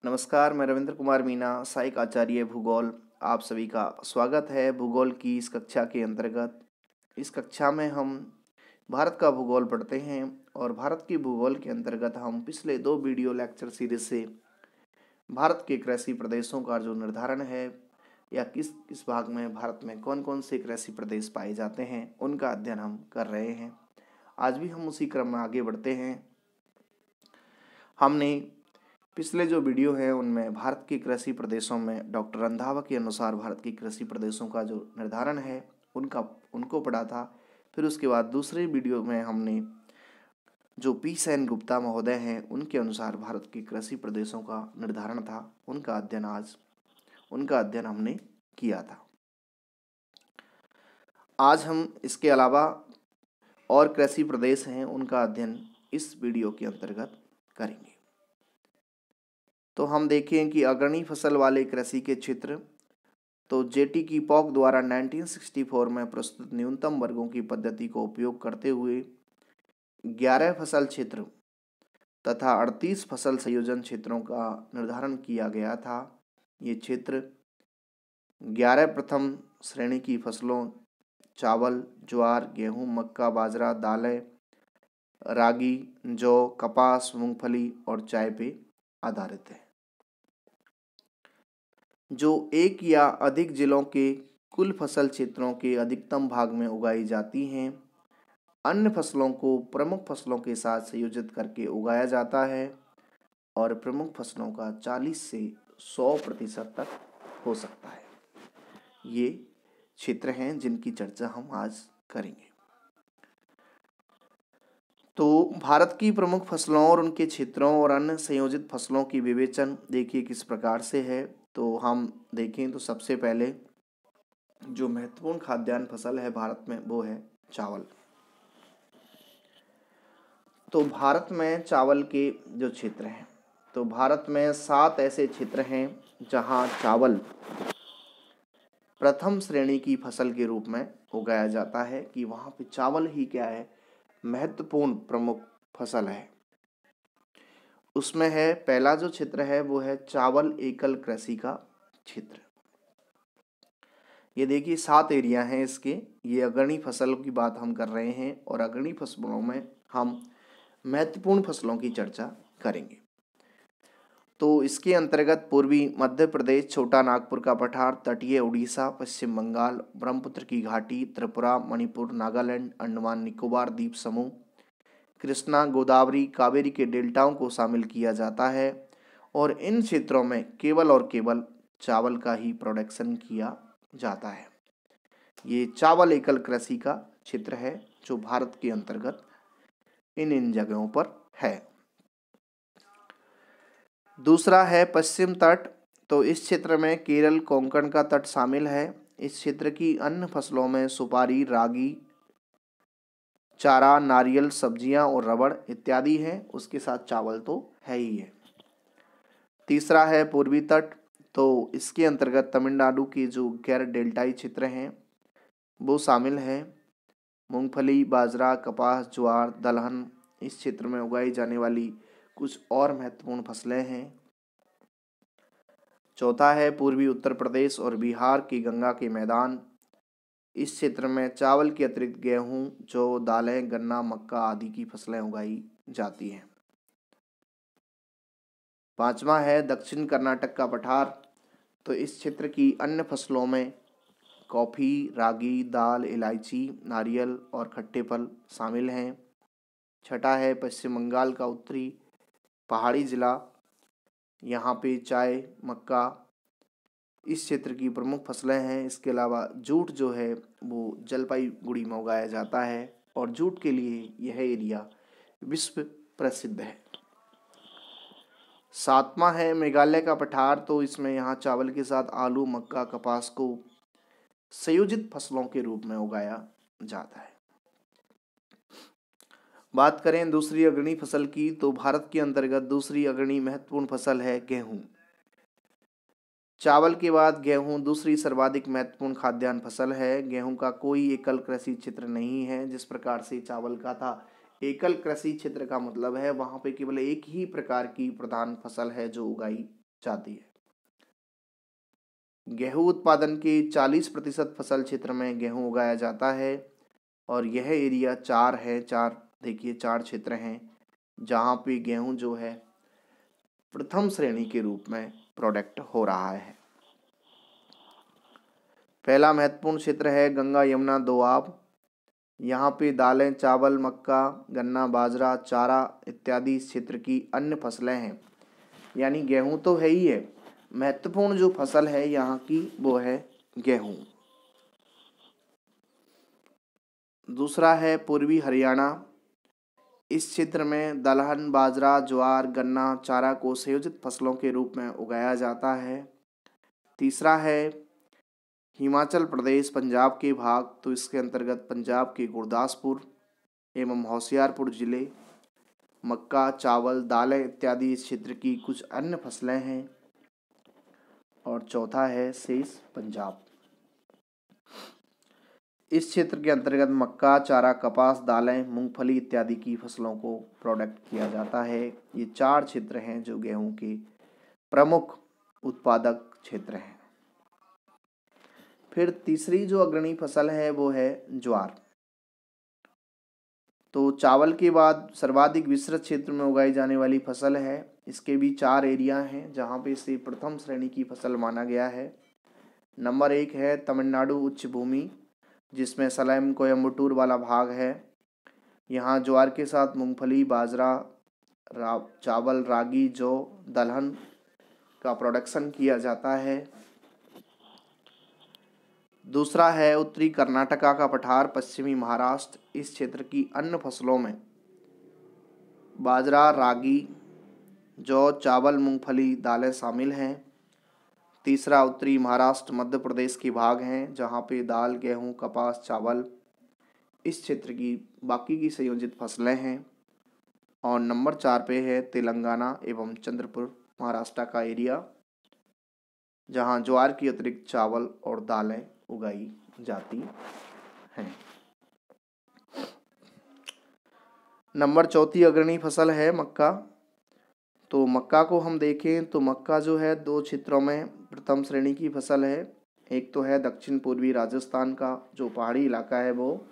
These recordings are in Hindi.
नमस्कार, मैं रविंद्र कुमार मीना, सहायक आचार्य भूगोल। आप सभी का स्वागत है भूगोल की इस कक्षा के अंतर्गत। इस कक्षा में हम भारत का भूगोल पढ़ते हैं और भारत की भूगोल के अंतर्गत हम पिछले 2 वीडियो लेक्चर सीरीज से भारत के कृषि प्रदेशों का जो निर्धारण है या किस किस भाग में भारत में कौन कौन से कृषि प्रदेश पाए जाते हैं उनका अध्ययन हम कर रहे हैं। आज भी हम उसी क्रम में आगे बढ़ते हैं। हमने पिछले जो वीडियो है उनमें भारत के कृषि प्रदेशों में डॉक्टर रंधावा के अनुसार भारत के कृषि प्रदेशों का जो निर्धारण है उनको पढ़ा था। फिर उसके बाद दूसरे वीडियो में हमने जो पी सेन गुप्ता महोदय हैं उनके अनुसार भारत के कृषि प्रदेशों का निर्धारण था, उनका अध्ययन हमने किया था। आज हम इसके अलावा और कृषि प्रदेश हैं उनका अध्ययन इस वीडियो के अंतर्गत करेंगे। तो हम देखें कि अग्रणी फसल वाले कृषि के क्षेत्र, तो जेटी की पॉक द्वारा 1964 में प्रस्तुत न्यूनतम वर्गों की पद्धति को उपयोग करते हुए 11 फसल क्षेत्र तथा 38 फसल संयोजन क्षेत्रों का निर्धारण किया गया था। ये क्षेत्र 11 प्रथम श्रेणी की फसलों चावल, ज्वार, गेहूं, मक्का, बाजरा, दालें, रागी, जौ, कपास, मूंगफली और चाय पे आधारित है, जो एक या अधिक जिलों के कुल फसल क्षेत्रों के अधिकतम भाग में उगाई जाती हैं। अन्य फसलों को प्रमुख फसलों के साथ संयोजित करके उगाया जाता है और प्रमुख फसलों का 40 से 100% तक हो सकता है। ये क्षेत्र हैं जिनकी चर्चा हम आज करेंगे। तो भारत की प्रमुख फसलों और उनके क्षेत्रों और अन्य संयोजित फसलों की विवेचन देखिए किस प्रकार से है। तो हम देखें तो सबसे पहले जो महत्वपूर्ण खाद्यान्न फसल है भारत में वो है चावल। तो भारत में चावल के जो क्षेत्र हैं, तो भारत में 7 ऐसे क्षेत्र हैं जहां चावल प्रथम श्रेणी की फसल के रूप में उगाया जाता है, कि वहां पे चावल ही क्या है, महत्वपूर्ण प्रमुख फसल है। उसमें है पहला जो क्षेत्र है वो है चावल एकल कृषि का क्षेत्र। ये देखिए 7 एरिया हैं इसके। ये अग्रणी फसल की बात हम कर रहे हैं और अग्रणी फसलों में हम महत्वपूर्ण फसलों की चर्चा करेंगे। तो इसके अंतर्गत पूर्वी मध्य प्रदेश, छोटा नागपुर का पठार, तटीय उड़ीसा, पश्चिम बंगाल, ब्रह्मपुत्र की घाटी, त्रिपुरा, मणिपुर, नागालैंड, अंडमान निकोबार द्वीप समूह, कृष्णा, गोदावरी, कावेरी के डेल्टाओं को शामिल किया जाता है और इन क्षेत्रों में केवल और केवल चावल का ही प्रोडक्शन किया जाता है। ये चावल एकल कृषि का क्षेत्र है जो भारत के अंतर्गत इन जगहों पर है। दूसरा है पश्चिम तट। तो इस क्षेत्र में केरल, कोंकण का तट शामिल है। इस क्षेत्र की अन्य फसलों में सुपारी, रागी, चारा, नारियल, सब्जियां और रबड़ इत्यादि हैं। उसके साथ चावल तो है ही है। तीसरा है पूर्वी तट। तो इसके अंतर्गत तमिलनाडु के जो गैर डेल्टाई क्षेत्र हैं वो शामिल है। मूंगफली, बाजरा, कपास, ज्वार, दलहन इस क्षेत्र में उगाई जाने वाली कुछ और महत्वपूर्ण फसलें हैं। चौथा है पूर्वी उत्तर प्रदेश और बिहार की गंगा के मैदान। इस क्षेत्र में चावल के अतिरिक्त गेहूं, जौ, दालें, गन्ना, मक्का आदि की फसलें उगाई जाती हैं। पांचवा है दक्षिण कर्नाटक का पठार। तो इस क्षेत्र की अन्य फसलों में कॉफ़ी, रागी, दाल, इलायची, नारियल और खट्टे फल शामिल हैं। छठा है पश्चिम बंगाल का उत्तरी पहाड़ी जिला। यहाँ पे चाय, मक्का इस क्षेत्र की प्रमुख फसलें हैं। इसके अलावा जूट जो है वो जलपाईगुड़ी में उगाया जाता है और जूट के लिए यह एरिया विश्व प्रसिद्ध है। सातवां है मेघालय का पठार। तो इसमें यहाँ चावल के साथ आलू, मक्का, कपास को संयोजित फसलों के रूप में उगाया जाता है। बात करें दूसरी अग्रणी फसल की, तो भारत के अंतर्गत दूसरी अग्रणी महत्वपूर्ण फसल है गेहूं। चावल के बाद गेहूं दूसरी सर्वाधिक महत्वपूर्ण खाद्यान्न फसल है। गेहूं का कोई एकल कृषि क्षेत्र नहीं है, जिस प्रकार से चावल का था। एकल कृषि क्षेत्र का मतलब है वहां पे केवल एक ही प्रकार की प्रधान फसल है जो उगाई जाती है। गेहूं उत्पादन के 40% फसल क्षेत्र में गेहूं उगाया जाता है और यह एरिया 4 है। 4 देखिए 4 क्षेत्र हैं जहाँ पे गेहूं जो है प्रथम श्रेणी के रूप में प्रोडक्ट हो रहा है। पहला महत्वपूर्ण क्षेत्र है गंगा यमुना दोआब। यहाँ पे दालें, चावल, मक्का, गन्ना, बाजरा, चारा इत्यादि इस क्षेत्र की अन्य फसलें हैं। यानी गेहूं तो है ही है, महत्वपूर्ण जो फसल है यहाँ की वो है गेहूं। दूसरा है पूर्वी हरियाणा। इस क्षेत्र में दलहन, बाजरा, ज्वार, गन्ना, चारा को संयोजित फसलों के रूप में उगाया जाता है। तीसरा है हिमाचल प्रदेश, पंजाब के भाग, तो इसके अंतर्गत पंजाब के गुरदासपुर एवं होशियारपुर जिले मक्का, चावल, दालें इत्यादि इस क्षेत्र की कुछ अन्य फसलें हैं। और चौथा है शेष पंजाब। इस क्षेत्र के अंतर्गत मक्का, चारा, कपास, दालें, मूंगफली इत्यादि की फसलों को प्रोडक्ट किया जाता है। ये 4 क्षेत्र हैं जो गेहूं के प्रमुख उत्पादक क्षेत्र हैं। फिर तीसरी जो अग्रणी फसल है वो है ज्वार। तो चावल के बाद सर्वाधिक विस्तृत क्षेत्र में उगाई जाने वाली फसल है। इसके भी 4 एरिया हैं जहाँ पे इसे प्रथम श्रेणी की फसल माना गया है। नंबर 1 है तमिलनाडु उच्च भूमि, जिसमें सलेम, कोयम्बटूर वाला भाग है। यहाँ ज्वार के साथ मूंगफली, बाजरा, चावल, रागी, जौ, दलहन का प्रोडक्शन किया जाता है। दूसरा है उत्तरी कर्नाटका का पठार, पश्चिमी महाराष्ट्र। इस क्षेत्र की अन्य फसलों में बाजरा, रागी, जौ, चावल, मूंगफली, दालें शामिल हैं। तीसरा उत्तरी महाराष्ट्र, मध्य प्रदेश के भाग हैं जहाँ पे दाल, गेहूं, कपास, चावल इस क्षेत्र की बाकी की संयोजित फसलें हैं। और नंबर 4 पे है तेलंगाना एवं चंद्रपुर महाराष्ट्र का एरिया, जहाँ ज्वार की अतिरिक्त चावल और दालें उगाई जाती हैं। नंबर 4 अग्रणी फसल है मक्का। तो मक्का को हम देखें तो मक्का जो है 2 क्षेत्रों में प्रथम श्रेणी की फसल है। एक तो है दक्षिण पूर्वी राजस्थान का जो पहाड़ी इलाका है वो,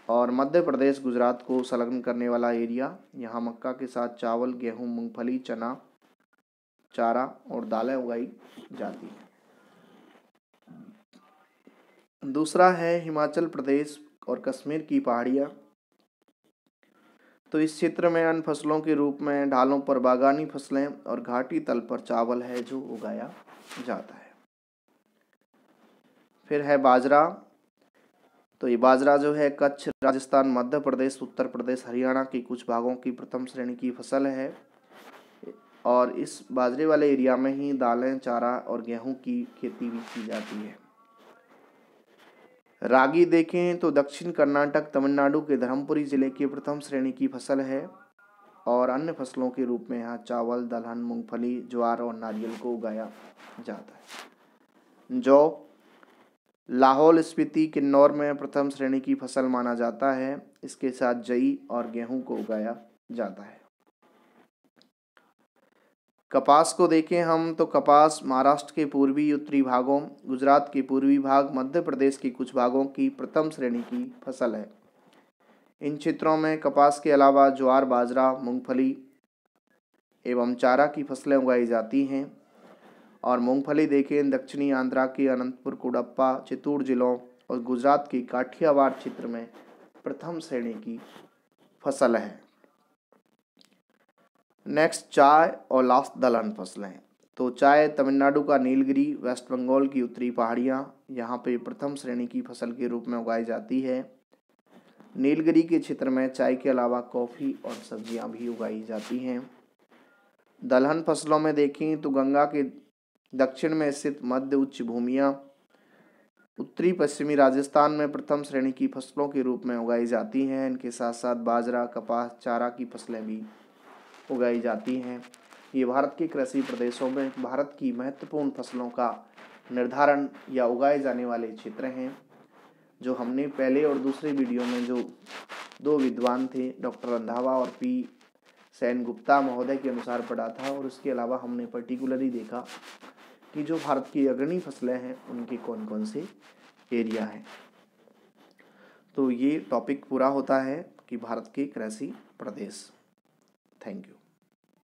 और मध्य प्रदेश, गुजरात को संलग्न करने वाला एरिया। यहाँ मक्का के साथ चावल, गेहूं, मूंगफली, चना, चारा और दालें उगाई जाती हैं। दूसरा है हिमाचल प्रदेश और कश्मीर की पहाड़ियाँ। तो इस क्षेत्र में अन्य फसलों के रूप में ढालों पर बागानी फसलें और घाटी तल पर चावल है जो उगाया जाता है। फिर है बाजरा। तो ये बाजरा जो है कच्छ, राजस्थान, मध्य प्रदेश, उत्तर प्रदेश, हरियाणा के कुछ भागों की प्रथम श्रेणी की फसल है और इस बाजरे वाले एरिया में ही दालें, चारा और गेहूं की खेती भी की जाती है। रागी देखें तो दक्षिण कर्नाटक, तमिलनाडु के धर्मपुरी जिले की प्रथम श्रेणी की फसल है और अन्य फसलों के रूप में यहाँ चावल, दलहन, मूंगफली, ज्वार और नारियल को उगाया जाता है। जौ लाहौल स्पीति, किन्नौर में प्रथम श्रेणी की फसल माना जाता है। इसके साथ जई और गेहूं को उगाया जाता है। कपास को देखें हम तो कपास महाराष्ट्र के पूर्वी उत्तरी भागों, गुजरात के पूर्वी भाग, मध्य प्रदेश के कुछ भागों की प्रथम श्रेणी की फसल है। इन क्षेत्रों में कपास के अलावा ज्वार, बाजरा, मूंगफली एवं चारा की फसलें उगाई जाती हैं। और मूंगफली देखें दक्षिणी आंध्रा के अनंतपुर, कुडप्पा, चित्तूर जिलों और गुजरात के काठियावाड़ क्षेत्र में प्रथम श्रेणी की फसल है। नेक्स्ट चाय और लास्ट दलहन फसलें। तो चाय तमिलनाडु का नीलगिरी, वेस्ट बंगाल की उत्तरी पहाड़ियाँ, यहाँ पे प्रथम श्रेणी की फसल के रूप में उगाई जाती है। नीलगिरी के क्षेत्र में चाय के अलावा कॉफ़ी और सब्जियाँ भी उगाई जाती हैं। दलहन फसलों में देखें तो गंगा के दक्षिण में स्थित मध्य उच्च भूमियाँ, उत्तरी पश्चिमी राजस्थान में प्रथम श्रेणी की फसलों के रूप में उगाई जाती हैं। इनके साथ साथ बाजरा, कपास, चारा की फसलें भी उगाई जाती हैं। ये भारत के कृषि प्रदेशों में भारत की महत्वपूर्ण फसलों का निर्धारण या उगाए जाने वाले क्षेत्र हैं, जो हमने पहले और दूसरे वीडियो में जो 2 विद्वान थे, डॉक्टर रंधावा और पी सेन गुप्ता महोदय के अनुसार पढ़ा था, और उसके अलावा हमने पर्टिकुलरली देखा कि जो भारत की अग्रणी फसलें हैं उनके कौन कौन से एरिया हैं। तो ये टॉपिक पूरा होता है कि भारत के कृषि प्रदेश। Thank you.